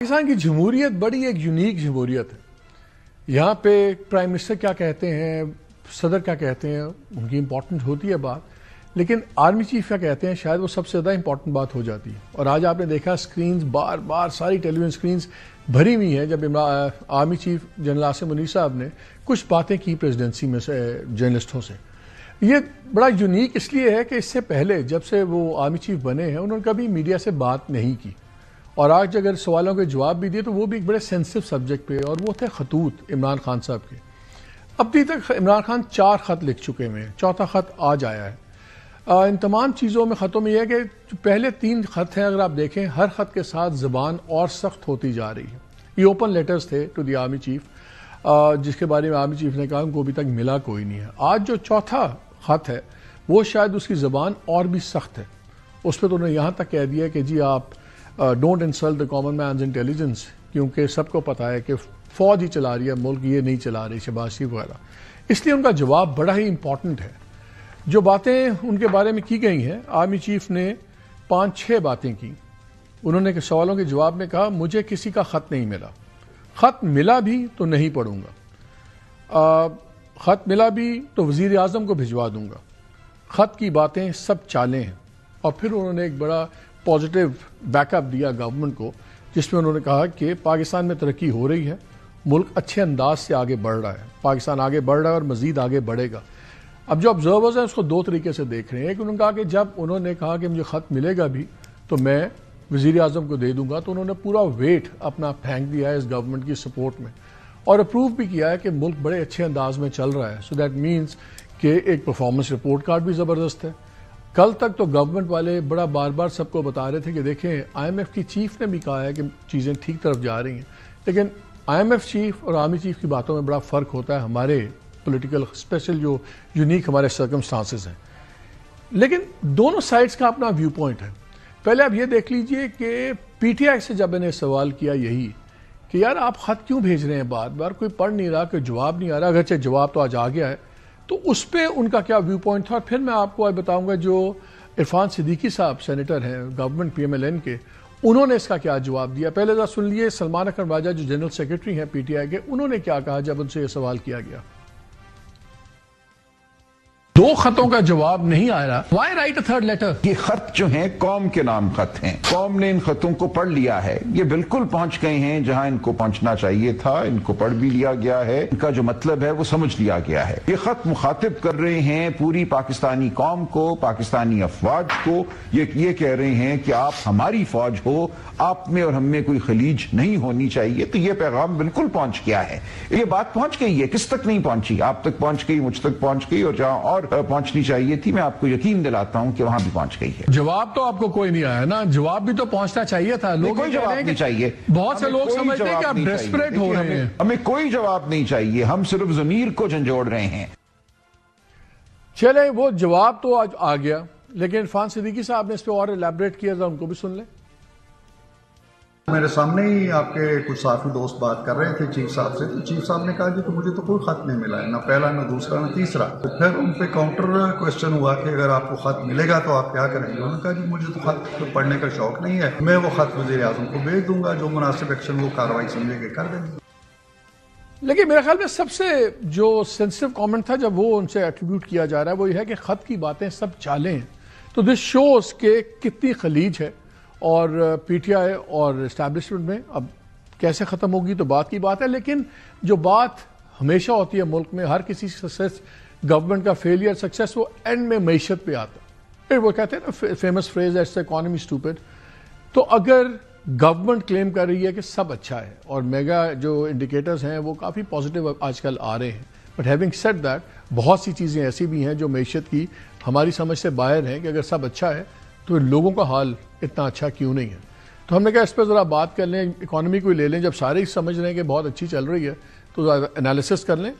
پاکستان کی جمہوریت بڑی ایک یونیک جمہوریت ہے۔ یہاں پہ پرائم منسٹر کیا کہتے ہیں، صدر کیا کہتے ہیں، ان کی امپورٹنٹ ہوتی ہے بات، لیکن آرمی چیف کیا کہتے ہیں شاید وہ سب سے زیادہ امپورٹنٹ بات ہو جاتی ہے۔ اور آج آپ نے دیکھا سکرینز بار بار ساری ٹیلی ویژن سکرینز بھری ہوئی ہیں جب army chief general Asim Munir صاحب نے کچھ باتیں کی پریزیڈنسی میں سے جرنلسٹوں سے۔ یہ بڑا یونیک اس لیے ہے کہ اس سے پہلے جب سے وہ آرمی چیف بنے ہیں انہوں نے کبھی میڈیا سے بات نہیں کی، اور آج اگر سوالوں کے جواب بھی دیے تو وہ بھی ایک بڑے سینسٹیو سبجیکٹ پہ، اور وہ تھے خطوط عمران خان صاحب کے۔ اب تک عمران خان 4 خط لکھ چکے ہیں، 4تھا خط آج آیا ہے۔ ان تمام چیزوں میں خطوں میں یہ ہے کہ جو پہلے 3 خط ہیں اگر آپ دیکھیں ہر خط کے ساتھ زبان اور سخت ہوتی جا رہی ہے۔ یہ اوپن لیٹرز تھے ٹو دی آرمی چیف، جس کے بارے میں آرمی چیف نے کہا ان کو ابھی تک ملا کوئی نہیں ہے۔ آج جو 4تھا خط ہے وہ شاید اس کی زبان اور بھی سخت ہے۔ اس پہ تو انہوں نے یہاں تک کہہ دیا کہ جی آپ don't insult the common man's intelligence, کیونکہ سب کو پتا ہے کہ فوج ہی چلا رہی ہے ملک، یہ نہیں چلا رہی شہباز شریف وغیرہ۔ اس لیے ان کا جواب بڑا ہی امپورٹنٹ ہے۔ جو باتیں ان کے بارے میں کی گئی ہیں، آرمی چیف نے 5-6 باتیں کی۔ انہوں نے سوالوں کے جواب میں کہا مجھے کسی کا خط نہیں ملا، خط ملا بھی تو نہیں پڑھوں گا، خط ملا بھی تو وزیر اعظم کو بھجوا دوں گا، خط کی باتیں سب چالیں ہیں۔ اور پھر انہوں نے ایک بڑا پازیٹیو بیک اپ دیا گورنمنٹ کو، جس میں انہوں نے کہا کہ پاکستان میں ترقی ہو رہی ہے، ملک اچھے انداز سے آگے بڑھ رہا ہے، پاکستان آگے بڑھ رہا ہے اور مزید آگے بڑھے گا۔ اب جو آبزرورز ہیں اس کو 2 طریقے سے دیکھ رہے ہیں۔ ایک انہوں نے کہا کہ جب انہوں نے کہا کہ مجھے خط ملے گا بھی تو میں وزیر اعظم کو دے دوں گا، تو انہوں نے پورا ویٹ اپنا پھینک دیا ہے اس گورنمنٹ کی سپورٹ میں، اور اپروو بھی کیا ہے کہ ملک بڑے اچھے انداز میں چل رہا ہے۔ سو دیٹ مینز کہ ایک پرفارمنس رپورٹ کارڈ بھی زبردست ہے۔ کل تک تو گورنمنٹ والے بڑا بار بار سب کو بتا رہے تھے کہ دیکھیں IMF کی چیف نے بھی کہا ہے کہ چیزیں ٹھیک طرف جا رہی ہیں، لیکن IMF چیف اور آرمی چیف کی باتوں میں بڑا فرق ہوتا ہے ہمارے پولیٹیکل اسپیشل جو یونیک ہمارے سرکمسٹانسز ہیں۔ لیکن دونوں سائڈز کا اپنا ویو پوائنٹ ہے۔ پہلے آپ یہ دیکھ لیجئے کہ PTI سے جب میں نے سوال کیا یہی کہ یار آپ خط کیوں بھیج رہے ہیں، بار بار کوئی پڑھ نہیں رہا، کوئی جواب نہیں آ رہا، اگرچہ جواب تو آج آ گیا ہے، تو اس پہ ان کا کیا ویو پوائنٹ تھا۔ اور پھر میں آپ کو آج بتاؤں گا جو عرفان صدیقی صاحب سینیٹر ہیں گورنمنٹ PMLN کے، انہوں نے اس کا کیا جواب دیا۔ پہلے ذرا سن لیے سلمان اکرم راجہ جو جنرل سیکرٹری ہیں PTI کے، انہوں نے کیا کہا جب ان سے یہ سوال کیا گیا۔ 2 خطوں کا جواب نہیں آ رہا، why write a third letter؟ یہ خط جو ہیں قوم کے نام خط ہیں، قوم نے ان خطوں کو پڑھ لیا ہے، یہ بالکل پہنچ گئے ہیں جہاں ان کو پہنچنا چاہیے تھا، ان کو پڑھ بھی لیا گیا ہے، ان کا جو مطلب ہے وہ سمجھ لیا گیا ہے۔ یہ خط مخاطب کر رہے ہیں پوری پاکستانی قوم کو، پاکستانی افواج کو، یہ کہہ رہے ہیں کہ آپ ہماری فوج ہو، آپ میں اور ہم میں کوئی خلیج نہیں ہونی چاہیے۔ تو یہ پیغام بالکل پہنچ گیا ہے، یہ بات پہنچ گئی ہے۔ کس تک نہیں پہنچی؟ آپ تک پہنچ گئی، مجھ تک پہنچ گئی، اور جہاں اور پہنچنی چاہیے تھی میں آپ کو یقین دلاتا ہوں کہ وہاں بھی پہنچ گئی ہے۔ جواب تو آپ کو کوئی نہیں آیا نا، جواب بھی تو پہنچنا چاہیے تھا۔ لوگ کوئی جواب نہیں چاہیے، بہت سے لوگ سمجھتے ہیں کہ آپ ڈیسپریٹ ہو رہے ہیں۔ ہمیں کوئی جواب نہیں چاہیے، ہم صرف ضمیر کو جھنجھوڑ رہے ہیں۔ چلے وہ جواب تو آج آ گیا، لیکن عرفان صدیقی صاحب نے اس پہ اور ایلیبریٹ کیا تھا، ان کو بھی سن لیں۔ میرے سامنے ہی آپ کے کچھ صحافی دوست بات کر رہے تھے چیف صاحب سے، تو چیف صاحب نے کہا کہ مجھے تو کوئی خط نہیں ملا ہے، نہ پہلا نہ دوسرا نہ تیسرا۔ تو پھر ان پہ کاؤنٹر کوشچن ہوا کہ اگر آپ کو خط ملے گا تو آپ کیا کریں گے؟ انہوں نے کہا جی مجھے تو خط پڑھنے کا شوق نہیں ہے، میں وہ خط وزیر اعظم کو بھیج دوں گا، جو مناسب ایکشن وہ کارروائی سمجھے کہ کر دیں گے۔ لیکن میرے خیال میں سب سے جو سینسٹیو کامنٹ تھا جب وہ ان سے ایٹریبیوٹ کیا جا رہا ہے وہ یہ ہے کہ خط کی باتیں سب چالیں ہیں، تو دس شوز کہ کتنی خلیج ہے، اور PTI اور اسٹیبلشمنٹ میں اب کیسے ختم ہوگی تو بات کی بات ہے۔ لیکن جو بات ہمیشہ ہوتی ہے ملک میں، ہر کسی سکسیس، گورنمنٹ کا فیلئر سکسیس، وہ اینڈ میں معیشت پہ آتا ہے۔ پھر وہ کہتے ہیں نا famous phrase it's economy stupid. تو اگر گورنمنٹ کلیم کر رہی ہے کہ سب اچھا ہے، اور میگا جو انڈیکیٹرز ہیں وہ کافی پازیٹیو آج کل آ رہے ہیں، بٹ ہیونگ سیڈ دیٹ بہت سی چیزیں ایسی بھی ہیں جو معیشت کی ہماری سمجھ سے باہر ہیں، کہ اگر سب اچھا ہے تو لوگوں کا حال اتنا اچھا کیوں نہیں ہے۔ تو ہم نے کہا اس پہ ذرا بات کر لیں، اکانومی کو لے لیں، جب سارے ہی سمجھ رہے ہیں کہ بہت اچھی چل رہی ہے تو انالیسس کر لیں۔